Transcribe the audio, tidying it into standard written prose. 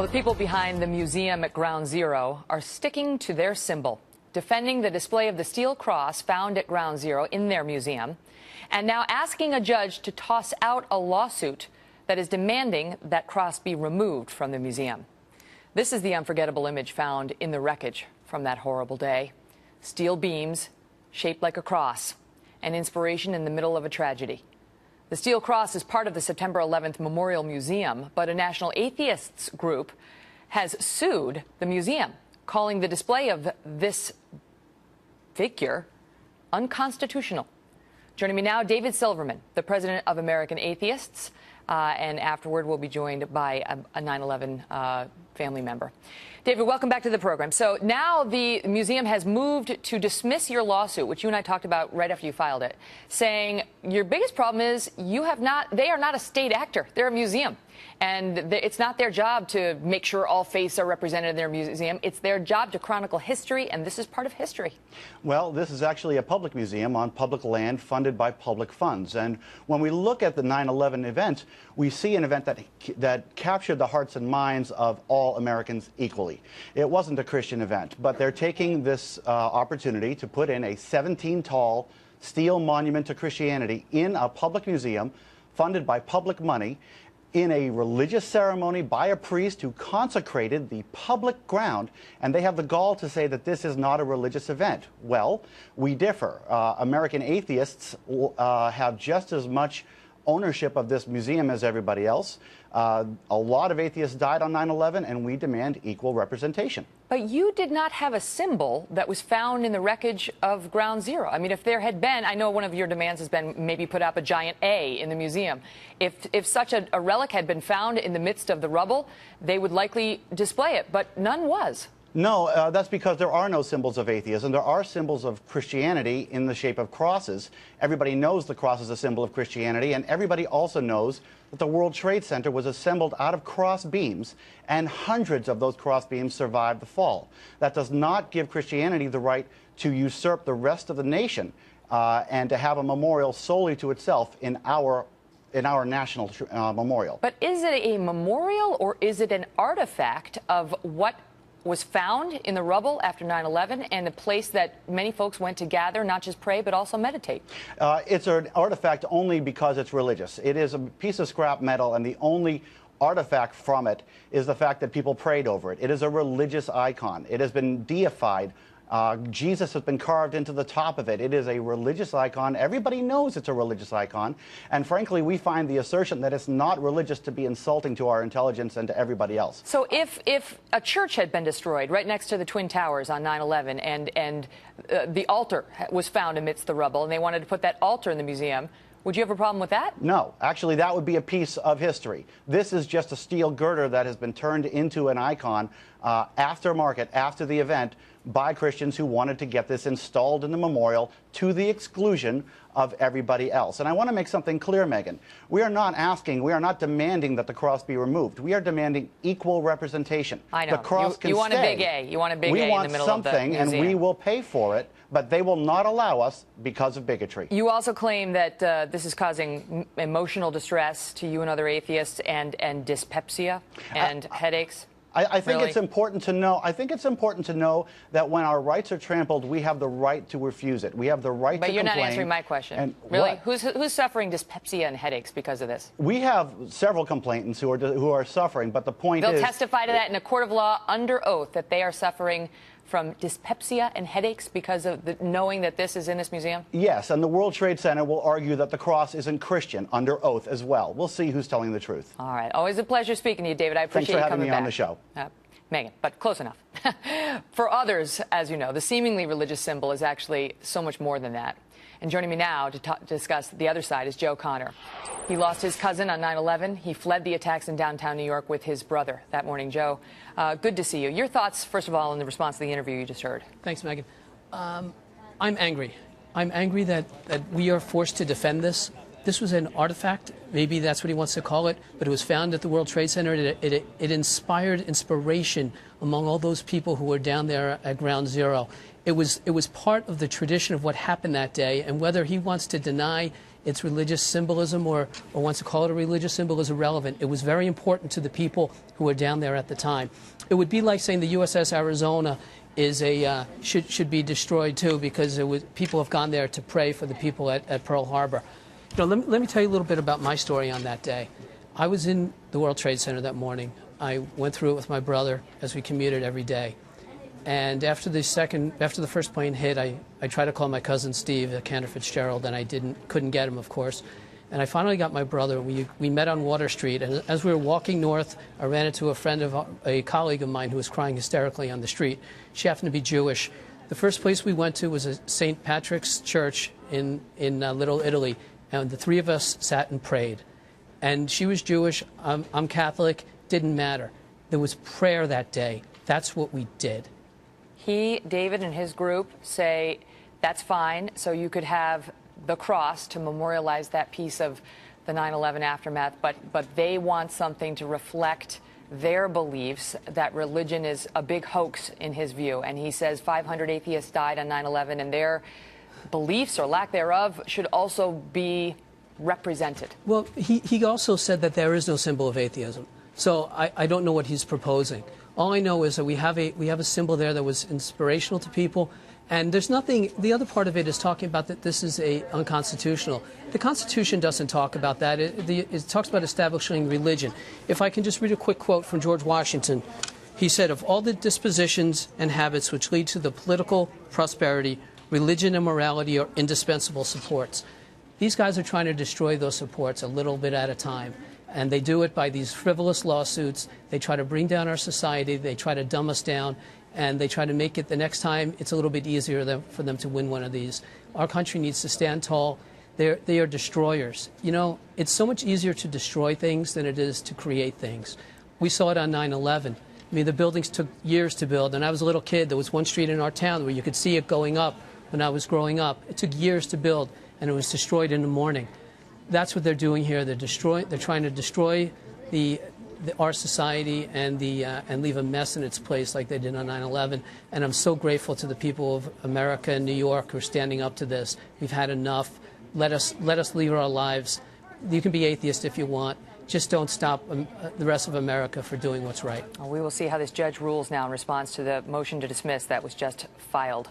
Well, the people behind the museum at Ground Zero are sticking to their symbol, defending the display of the steel cross found at Ground Zero in their museum, and now asking a judge to toss out a lawsuit that is demanding that cross be removed from the museum. This is the unforgettable image found in the wreckage from that horrible day. Steel beams shaped like a cross, an inspiration in the middle of a tragedy. The steel cross is part of the September 11th Memorial Museum, but a national atheists group has sued the museum, calling the display of this figure unconstitutional. Joining me now, David Silverman, the president of American Atheists, and afterward we'll be joined by a 9/11 family member. David, welcome back to the program. So now the museum has moved to dismiss your lawsuit, which you and I talked about right after you filed it, saying your biggest problem is they are not a state actor. They're a museum. And it's not their job to make sure all faiths are represented in their museum. It's their job to chronicle history, and this is part of history. Well, this is actually a public museum on public land funded by public funds. And when we look at the 9/11 event, we see an event that captured the hearts and minds of all Americans equally. It wasn't a Christian event, but they're taking this opportunity to put in a 17-tall steel monument to Christianity in a public museum funded by public money, in a religious ceremony by a priest who consecrated the public ground, and they have the gall to say that this is not a religious event. Well, we differ. American Atheists have just as much ownership of this museum as everybody else. A lot of atheists died on 9/11, and we demand equal representation. But you did not have a symbol that was found in the wreckage of Ground Zero. I mean, if there had been, I know one of your demands has been maybe put up a giant A in the museum. If such a relic had been found in the midst of the rubble, they would likely display it, but none was. No, that's because there are no symbols of atheism. There are symbols of Christianity in the shape of crosses. Everybody knows the cross is a symbol of Christianity, and everybody also knows that the World Trade Center was assembled out of cross beams, and hundreds of those cross beams survived the fall. That does not give Christianity the right to usurp the rest of the nation and to have a memorial solely to itself in our national memorial. But is it a memorial, or is it an artifact of what was found in the rubble after 9/11, and a place that many folks went to gather, not just pray, but also meditate? It's an artifact only because it's religious. It is a piece of scrap metal, and the only artifact from it is the fact that people prayed over it. It is a religious icon. It has been deified. Jesus has been carved into the top of it. It is a religious icon. Everybody knows it's a religious icon. And frankly, we find the assertion that it's not religious to be insulting to our intelligence and to everybody else. So if a church had been destroyed right next to the Twin Towers on 9/11 and the altar was found amidst the rubble, and they wanted to put that altar in the museum, would you have a problem with that? No. Actually, that would be a piece of history. This is just a steel girder that has been turned into an icon aftermarket, after the event, by Christians who wanted to get this installed in the memorial to the exclusion of everybody else. And I want to make something clear, Megan. We are not demanding that the cross be removed. We are demanding equal representation. I know. The cross can you want stay. a big A. You want a big A in the middle of the museum. We want something, and we will pay for it, but they will not allow us because of bigotry. You also claim that this is causing emotional distress to you and other atheists, and dyspepsia and headaches. I think really? it's important to know. I think it's important to know that when our rights are trampled, we have the right to refuse it. We have the right to complain. But you're not answering my question. And really, what? who's suffering dyspepsia and headaches because of this? We have several complainants who are suffering, but the point is they'll testify to that in a court of law under oath that they are suffering from dyspepsia and headaches because of knowing that this is in this museum? Yes, and the World Trade Center will argue that the cross isn't Christian under oath as well. We'll see who's telling the truth. All right. Always a pleasure speaking to you, David. I appreciate you coming back. Thanks for having me on the show. Megan, but close enough. For others, as you know, the seemingly religious symbol is actually so much more than that. And joining me now to discuss the other side is Joe Connor. He lost his cousin on 9/11. He fled the attacks in downtown New York with his brother that morning. Joe, good to see you. Your thoughts, first of all, in the response to the interview you just heard. Thanks, Megan. I'm angry. I'm angry that we are forced to defend this. This was an artifact, maybe that's what he wants to call it, but it was found at the World Trade Center. It inspired inspiration among all those people who were down there at Ground Zero. It was part of the tradition of what happened that day, and whether he wants to deny its religious symbolism or wants to call it a religious symbol is irrelevant. It was very important to the people who were down there at the time. It would be like saying the USS Arizona is should be destroyed too, because people have gone there to pray for the people at Pearl Harbor. Let me tell you a little bit about my story on that day. I was in the World Trade Center that morning. I went through it with my brother as we commuted every day. And after the first plane hit, I tried to call my cousin Steve at Cantor Fitzgerald, and I couldn't get him, of course. And I finally got my brother. We met on Water Street, and as we were walking north, I ran into a colleague of mine who was crying hysterically on the street. She happened to be Jewish. The first place we went to was a St. Patrick's Church in Little Italy, and the three of us sat and prayed. And she was Jewish, I'm Catholic, didn't matter. There was prayer that day. That's what we did. David and his group say that's fine, so you could have the cross to memorialize that piece of the 9/11 aftermath, but they want something to reflect their beliefs, that religion is a big hoax in his view. And he says 500 atheists died on 9/11, and their beliefs or lack thereof should also be represented. Well, he also said that there is no symbol of atheism. So I don't know what he's proposing. All I know is that we have a symbol there that was inspirational to people. And there's nothing, the other part of it is talking about that this is unconstitutional. The Constitution doesn't talk about that. It talks about establishing religion. If I can just read a quick quote from George Washington. He said, "Of all the dispositions and habits which lead to the political prosperity, religion and morality are indispensable supports." These guys are trying to destroy those supports a little bit at a time. And they do it by these frivolous lawsuits. They try to bring down our society. They try to dumb us down. And they try to make it the next time it's a little bit easier for them to win one of these. Our country needs to stand tall. They are destroyers. You know, it's so much easier to destroy things than it is to create things. We saw it on 9/11. I mean, the buildings took years to build. And I was a little kid. There was one street in our town where you could see it going up when I was growing up. It took years to build, and it was destroyed in the morning. That's what they're doing here. They're trying to destroy our society and leave a mess in its place like they did on 9/11. And I'm so grateful to the people of America and New York who are standing up to this. We've had enough. Let us leave our lives. You can be atheist if you want. Just don't stop the rest of America for doing what's right. Well, we will see how this judge rules now in response to the motion to dismiss that was just filed.